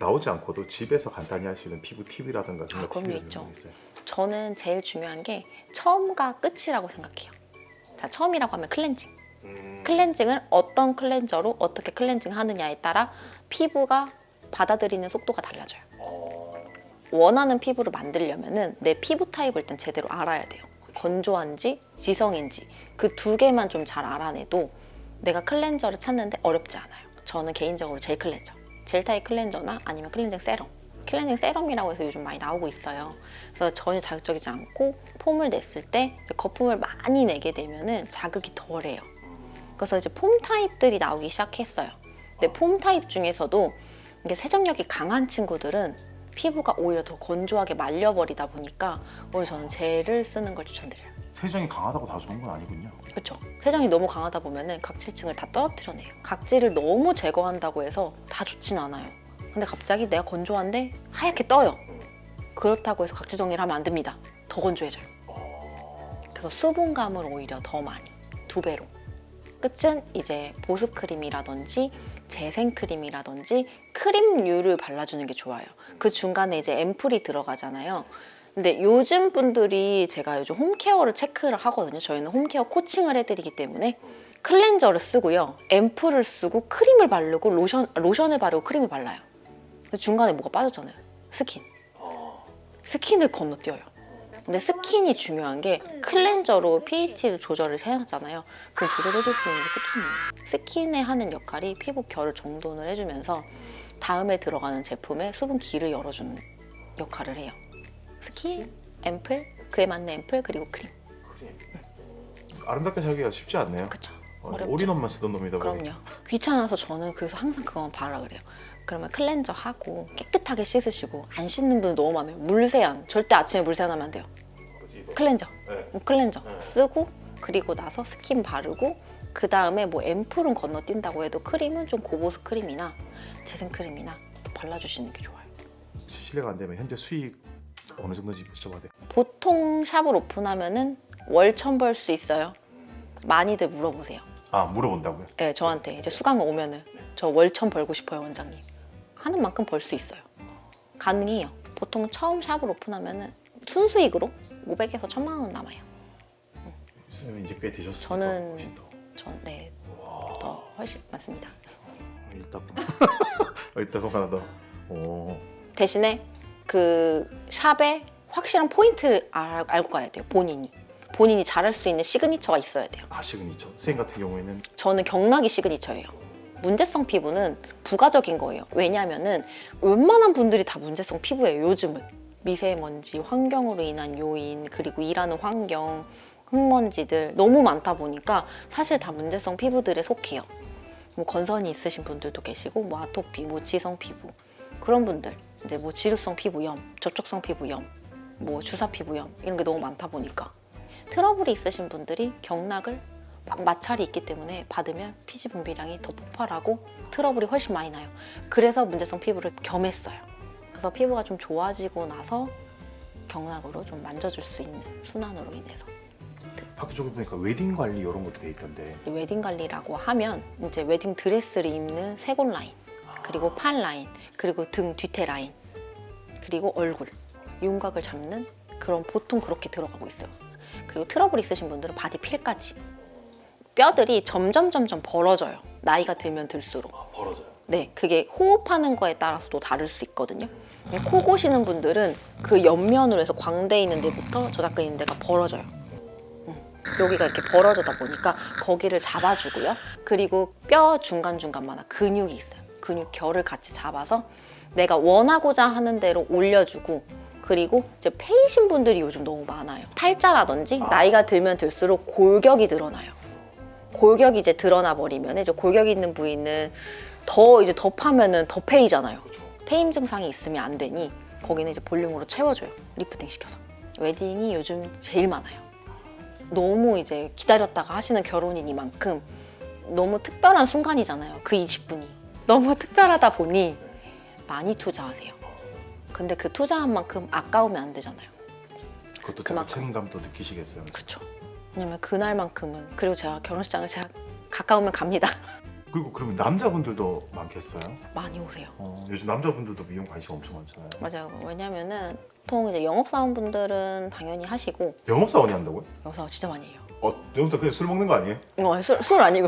나오지 않고도 집에서 간단히 할 수 있는 피부 팁이라든가 그런 그럼요, 팁이 있죠. 있어요? 저는 제일 중요한 게 처음과 끝이라고 생각해요. 자, 처음이라고 하면 클렌징. 클렌징을 어떤 클렌저로 어떻게 클렌징 하느냐에 따라 피부가 받아들이는 속도가 달라져요. 원하는 피부를 만들려면은 내 피부 타입을 일단 제대로 알아야 돼요. 건조한지 지성인지 그 두 개만 좀 잘 알아내도 내가 클렌저를 찾는데 어렵지 않아요. 저는 개인적으로 젤 클렌저, 젤 타입 클렌저나 아니면 클렌징 세럼, 클렌징 세럼이라고 해서 요즘 많이 나오고 있어요. 그래서 전혀 자극적이지 않고 폼을 냈을 때 이제 거품을 많이 내게 되면은 자극이 덜해요. 그래서 이제 폼 타입들이 나오기 시작했어요. 근데 폼 타입 중에서도 이게 세정력이 강한 친구들은 피부가 오히려 더 건조하게 말려버리다 보니까 오늘 저는 젤을 쓰는 걸 추천드려요. 세정이 강하다고 다 좋은 건 아니군요. 그렇죠. 세정이 너무 강하다 보면은 각질층을 다 떨어뜨려내요. 각질을 너무 제거한다고 해서 다 좋진 않아요. 근데 갑자기 내가 건조한데 하얗게 떠요. 그렇다고 해서 각질 정리를 하면 안 됩니다. 더 건조해져요. 그래서 수분감을 오히려 더 많이, 2배로. 끝은 이제 보습 크림이라든지 재생 크림이라든지 크림류를 발라주는 게 좋아요. 그 중간에 이제 앰플이 들어가잖아요. 근데 요즘 분들이 제가 요즘 홈케어를 체크를 하거든요. 저희는 홈케어 코칭을 해드리기 때문에 클렌저를 쓰고요. 앰플을 쓰고 크림을 바르고 로션을 바르고 크림을 발라요. 근데 중간에 뭐가 빠졌잖아요. 스킨. 스킨을 건너뛰어요. 근데 스킨이 중요한 게 클렌저로 pH를 조절을 해놨잖아요. 그럼 조절해줄 수 있는 게 스킨이에요. 스킨에 하는 역할이 피부 결을 정돈을 해주면서 다음에 들어가는 제품의 수분기를 열어주는 역할을 해요. 스킨, 앰플, 그에 맞는 앰플, 그리고 크림. 아름답게 살기가 쉽지 않네요. 그쵸. 어렵죠. 올인원만 쓰던 놈이다 보니. 그럼요. 귀찮아서 저는 그래서 항상 그거만 바르라 그래요. 그러면 클렌저 하고 깨끗하게 씻으시고 안 씻는 분들 너무 많아요. 물세안. 절대 아침에 물세안하면 안 돼요. 클렌저. 네. 클렌저 네. 쓰고 그리고 나서 스킨 바르고 그 다음에 뭐 앰플은 건너뛴다고 해도 크림은 좀 고보습 크림이나 재생 크림이나 또 발라주시는 게 좋아요. 실례가 안 되면 현재 수익 어느 정도인지 여쭤봐도 돼요? 보통 샵을 오픈하면은 월천 벌 수 있어요. 많이들 물어보세요. 아, 물어본다고요? 네, 저한테 이제 수강 오면은 저 월천 벌고 싶어요, 원장님. 하는 만큼 벌 수 있어요. 가능해요. 보통 처음 샵을 오픈하면은 순수익으로 500에서 1000만 원 남아요. 선생님 이제 꽤 되셨어요. 저는 네, 더 훨씬 많습니다. 이따가 하나 더. 오. 대신에 그 샵에 확실한 포인트를 알고 가야 돼요. 본인이 잘할 수 있는 시그니처가 있어야 돼요. 아, 시그니처. 선생님 같은 경우에는 저는 경락이 시그니처예요. 문제성 피부는 부가적인 거예요. 왜냐하면은 웬만한 분들이 다 문제성 피부예요. 요즘은 미세먼지, 환경으로 인한 요인, 그리고 일하는 환경, 흙먼지들 너무 많다 보니까 사실 다 문제성 피부들에 속해요. 뭐 건선이 있으신 분들도 계시고, 뭐 아토피, 뭐 지성 피부 그런 분들, 이제 뭐 지루성 피부염, 접촉성 피부염, 뭐 주사 피부염 이런 게 너무 많다 보니까 트러블이 있으신 분들이 경락을 마찰이 있기 때문에 받으면 피지 분비량이 더 폭발하고 트러블이 훨씬 많이 나요. 그래서 문제성 피부를 겸했어요. 그래서 피부가 좀 좋아지고 나서 경락으로 좀 만져줄 수 있는 순환으로 인해서. 학교 쪽에 보니까 웨딩 관리 이런 것도 돼 있던데. 웨딩 관리라고 하면 이제 웨딩 드레스를 입는 쇄골 라인, 그리고 팔 라인, 그리고 등 뒤태 라인, 그리고 얼굴, 윤곽을 잡는 그런 보통 그렇게 들어가고 있어요. 그리고 트러블 있으신 분들은 바디 필까지. 뼈들이 점점 벌어져요. 나이가 들면 들수록. 벌어져요. 네, 그게 호흡하는 거에 따라서도 다를 수 있거든요. 코 고시는 분들은 그 옆면으로 해서 광대 있는 데부터 저작근 있는 데가 벌어져요. 여기가 이렇게 벌어지다 보니까 거기를 잡아주고요. 그리고 뼈 중간중간마다 근육이 있어요. 근육 결을 같이 잡아서 내가 원하고자 하는 대로 올려주고, 그리고 이제 페이신 분들이 요즘 너무 많아요. 팔자라든지 나이가 들면 들수록 골격이 늘어나요. 골격이 이제 드러나 버리면 이제 골격 있는 부위는 더 파면은 더 페이잖아요. 페임 증상이 있으면 안 되니 거기는 이제 볼륨으로 채워줘요. 리프팅 시켜서. 웨딩이 요즘 제일 많아요. 너무 이제 기다렸다가 하시는 결혼이니만큼 너무 특별한 순간이잖아요. 그 20분이 너무 특별하다 보니 많이 투자하세요. 근데 그 투자한 만큼 아까우면 안 되잖아요. 그것도 그만큼. 책임감도 느끼시겠어요. 그렇죠. 왜냐면 그날만큼은, 그리고 제가 결혼식장을 제가 가까우면 갑니다. 그리고 그러면 남자분들도 많겠어요? 많이 오세요. 요즘 남자분들도 미용 관심 엄청 많잖아요. 맞아요. 왜냐면은 보통 이제 영업사원분들은 당연히 하시고 영업사원이 한다고요? 영업사원 진짜 많이 해요. 영업사 그냥 술 먹는 거 아니에요? 술 아니고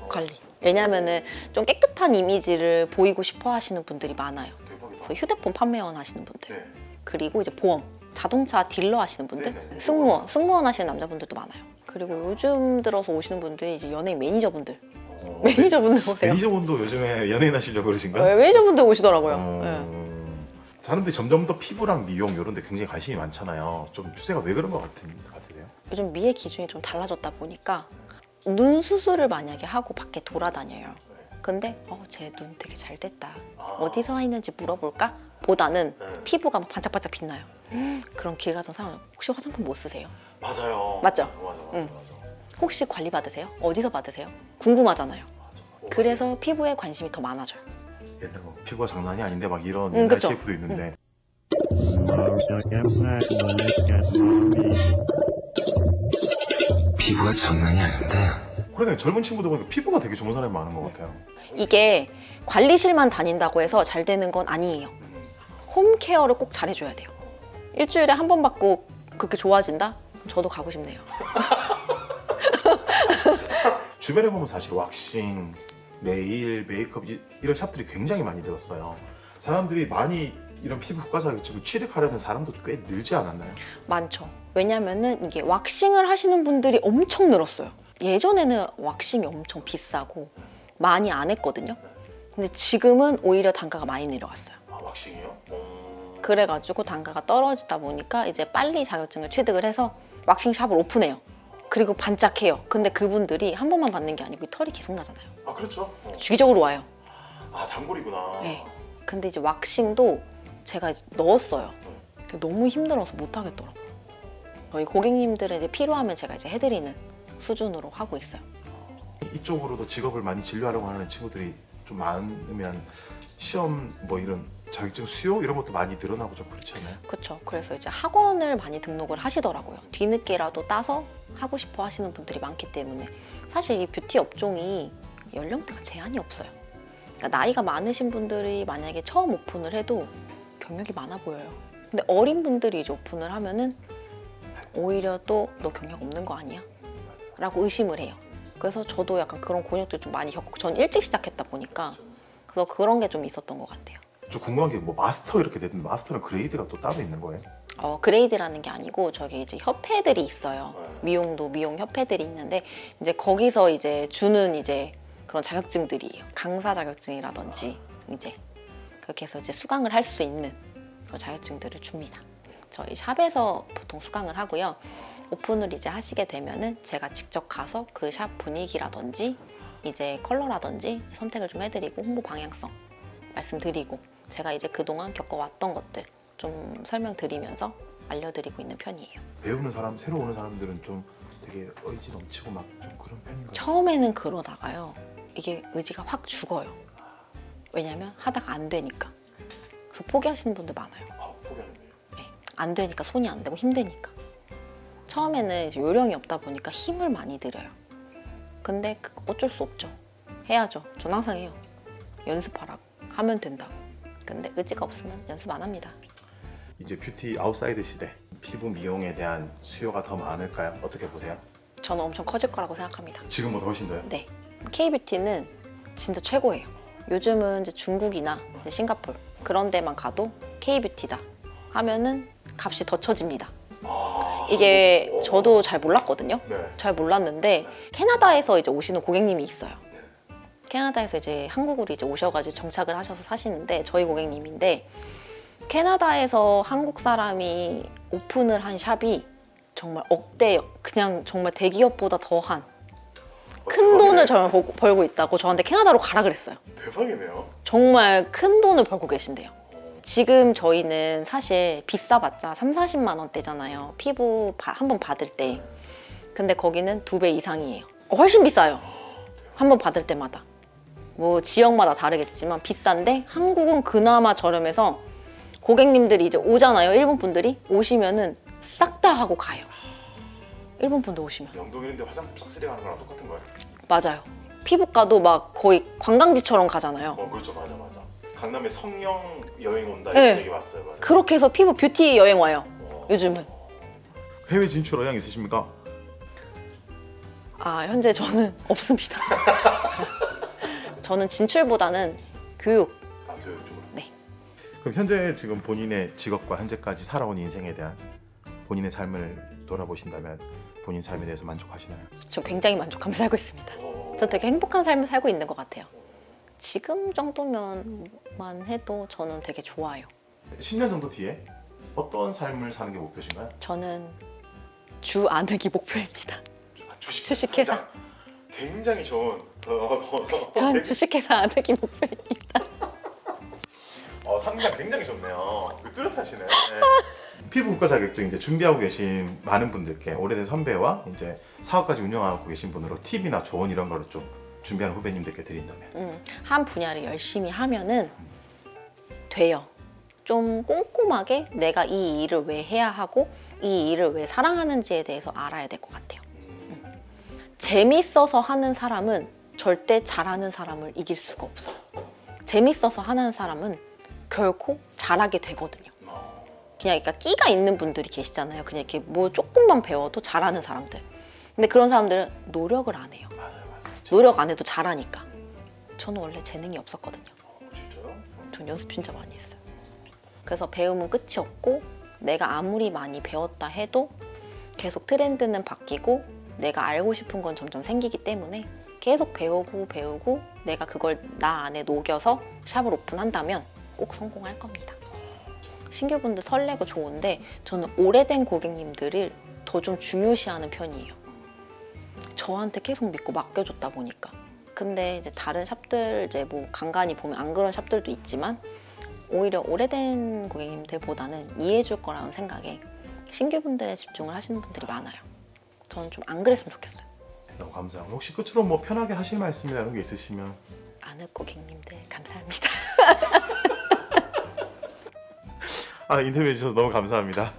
관리. 왜냐면은 좀 깨끗한 이미지를 보이고 싶어 하시는 분들이 많아요. 대박이다. 그래서 휴대폰 판매원 하시는 분들, 네. 그리고 이제 보험, 자동차 딜러 하시는 분들, 네네. 승무원 하시는 남자분들도 많아요. 그리고 요즘 들어서 오시는 분들이 이제 연예인 매니저분들, 매니저분들 오세요. 매니저분도 요즘에 연예인 하시려고 그러신가? 네, 매니저분들 오시더라고요. 네. 사람들이 점점 더 피부랑 미용 이런 데 굉장히 관심이 많잖아요. 좀 추세가 왜 그런 것 같으세요? 요즘 미의 기준이 좀 달라졌다 보니까 눈 수술을 만약에 하고 밖에 돌아다녀요. 근데 제 눈 되게 잘 됐다. 어디서 했는지 물어볼까? 보다는 피부가 막 반짝반짝 빛나요. 그럼 길 가던 사람 혹시 화장품 못 쓰세요? 맞아요. 맞죠? 맞아. 응. 혹시 관리 받으세요? 어디서 받으세요? 궁금하잖아요. 그래서 피부에 관심이 더 많아져요. 옛날 뭐 피부가 장난이 아닌데 막 이런 옛날 그쵸? 셰프도 있는데 피부가 장난이 아닌데. 그러네 젊은 친구들 보니까 피부가 되게 좋은 사람이 많은 것 같아요. 이게 관리실만 다닌다고 해서 잘 되는 건 아니에요. 홈케어를 꼭 잘해줘야 돼요. 일주일에 한 번 받고 그렇게 좋아진다? 저도 가고 싶네요. 주변에 보면 사실 왁싱, 네일, 메이크업 이런 샵들이 굉장히 많이 늘었어요. 사람들이 많이 이런 피부 효과 자격증을 취득하려는 사람도 꽤 늘지 않았나요? 많죠. 왜냐면은 이게 왁싱을 하시는 분들이 엄청 늘었어요. 예전에는 왁싱이 엄청 비싸고 많이 안 했거든요. 근데 지금은 오히려 단가가 많이 내려갔어요. 왁싱이요? 그래가지고 단가가 떨어지다 보니까 이제 빨리 자격증을 취득을 해서 왁싱샵을 오픈해요. 그리고 반짝해요. 근데 그분들이 한 번만 받는 게 아니고 털이 계속 나잖아요. 아 그렇죠. 주기적으로 와요. 아 단골이구나. 네. 근데 이제 왁싱도 제가 이제 넣었어요. 근데 너무 힘들어서 못 하겠더라고요. 저희 고객님들은 이제 필요하면 제가 이제 해드리는 수준으로 하고 있어요. 이쪽으로도 직업을 많이 진료하려고 하는 친구들이 좀 많으면 시험 뭐 이런 자격증 수요 이런 것도 많이 늘어나고 좀 그렇지 않아요? 그렇죠. 그래서 이제 학원을 많이 등록을 하시더라고요. 뒤늦게라도 따서 하고 싶어 하시는 분들이 많기 때문에 사실 이 뷰티 업종이 연령대가 제한이 없어요. 그러니까 나이가 많으신 분들이 만약에 처음 오픈을 해도 경력이 많아 보여요. 근데 어린 분들이 이제 오픈을 하면은 오히려 또 너 경력 없는 거 아니야? 라고 의심을 해요. 그래서 저도 약간 그런 곤욕도 좀 많이 겪고 전 일찍 시작했다 보니까 그래서 그런 게 좀 있었던 것 같아요. 좀 궁금한 게 뭐 마스터 이렇게 됐는데 마스터는 그레이드가 또 따로 있는 거예요? 그레이드라는 게 아니고 저기 이제 협회들이 있어요. 미용도 미용 협회들이 있는데 이제 거기서 이제 주는 이제 그런 자격증들이에요. 강사 자격증이라든지 이제 그렇게 해서 이제 수강을 할 수 있는 그런 자격증들을 줍니다. 저희 샵에서 보통 수강을 하고요. 오픈을 이제 하시게 되면은 제가 직접 가서 그 샵 분위기라든지 이제 컬러라든지 선택을 좀 해드리고 홍보 방향성 말씀드리고 제가 이제 그동안 겪어왔던 것들 좀 설명드리면서 알려드리고 있는 편이에요. 배우는 사람, 새로 오는 사람들은 좀 되게 의지 넘치고 막 좀 그런 편인가요? 처음에는 그러다가요. 이게 의지가 확 죽어요. 왜냐면 하다가 안 되니까. 그래서 포기하시는 분들 많아요. 포기하는 거예요? 네. 안 되니까 손이 안 되고 힘드니까. 처음에는 이제 요령이 없다 보니까 힘을 많이 들여요. 근데 어쩔 수 없죠. 해야죠. 전 항상 해요. 연습하라고. 하면 된다고. 근데 의지가 없으면 연습 안 합니다. 이제 뷰티 아웃사이드 시대 피부 미용에 대한 수요가 더 많을까요? 어떻게 보세요? 저는 엄청 커질 거라고 생각합니다. 지금보다 훨씬 더요? 네. K뷰티는 진짜 최고예요. 요즘은 이제 중국이나 이제 싱가포르 그런 데만 가도 K뷰티다 하면은 값이 더 쳐집니다. 이게 저도 잘 몰랐거든요. 네. 잘 몰랐는데 캐나다에서 이제 오시는 고객님이 있어요. 캐나다에서 이제 한국으로 이제 오셔가지고 정착을 하셔서 사시는데 저희 고객님인데 캐나다에서 한국 사람이 오픈을 한 샵이 정말 억대요. 그냥 정말 대기업보다 더한 큰 돈을 정말 벌고 있다고 저한테 캐나다로 가라 그랬어요. 대박이네요. 정말 큰 돈을 벌고 계신대요. 지금 저희는 사실 비싸봤자 30-40만 원대잖아요. 피부 한 번 받을 때. 근데 거기는 2배 이상이에요. 훨씬 비싸요. 한 번 받을 때마다. 뭐 지역마다 다르겠지만 비싼데 한국은 그나마 저렴해서 고객님들이 이제 오잖아요. 일본 분들이 오시면은 싹 다 하고 가요. 일본 분들 오시면. 영동 이런데 화장품 싹쓸이 하는 거랑 똑같은 거예요? 맞아요. 피부과도 막 거의 관광지처럼 가잖아요. 그렇죠. 맞아. 강남에 성형 여행 온다 네. 이런 얘기 봤어요. 맞아요. 그렇게 해서 피부 뷰티 여행 와요. 요즘은. 해외 진출 의향 있으십니까? 아, 현재 저는 없습니다. 저는 진출보다는 교육. 교육 쪽으로. 네. 그럼 현재 지금 본인의 직업과 현재까지 살아온 인생에 대한 본인의 삶을 돌아보신다면 본인 삶에 대해서 만족하시나요? 저 굉장히 만족하며 살고 있습니다. 저 되게 행복한 삶을 살고 있는 것 같아요. 지금 정도면만 해도 저는 되게 좋아요. 10년 정도 뒤에 어떤 삶을 사는 게 목표신가요? 저는 주 안으기 목표입니다. 주식회사. 굉장히 좋은. 전 주식회사 안으기 목표입니다. 상담 굉장히 좋네요. 뚜렷하시네. 네. 피부과 자격증 이제 준비하고 계신 많은 분들께 오래된 선배와 이제 사업까지 운영하고 계신 분으로 팁이나 조언 이런 거를 좀 준비하는 후배님들께 드린다면. 한 분야를 열심히 하면은 돼요. 좀 꼼꼼하게 내가 이 일을 왜 해야 하고 이 일을 왜 사랑하는지에 대해서 알아야 될 것 같아요. 재밌어서 하는 사람은 절대 잘하는 사람을 이길 수가 없어요. 재밌어서 하는 사람은 결코 잘하게 되거든요. 그냥 그러니까 끼가 있는 분들이 계시잖아요. 그냥 이렇게 뭐 조금만 배워도 잘하는 사람들. 근데 그런 사람들은 노력을 안 해요. 맞아요. 노력 안 해도 잘하니까. 저는 원래 재능이 없었거든요. 진짜요? 전 연습 진짜 많이 했어요. 그래서 배움은 끝이 없고 내가 아무리 많이 배웠다 해도 계속 트렌드는 바뀌고 내가 알고 싶은 건 점점 생기기 때문에 계속 배우고 내가 그걸 나 안에 녹여서 샵을 오픈한다면 꼭 성공할 겁니다. 신규분들 설레고 좋은데 저는 오래된 고객님들을 더 좀 중요시하는 편이에요. 저한테 계속 믿고 맡겨줬다 보니까. 근데 이제 다른 샵들 이제 뭐 간간히 보면 안 그런 샵들도 있지만 오히려 오래된 고객님들보다는 이해해줄 거라는 생각에 신규분들에 집중을 하시는 분들이 많아요. 저는 좀 안 그랬으면 좋겠어요. 너무 감사합니다. 혹시 끝으로 뭐 편하게 하실 말씀이나 이런 게 있으시면. 아는 고객님들 감사합니다. 인터뷰해 주셔서 너무 감사합니다.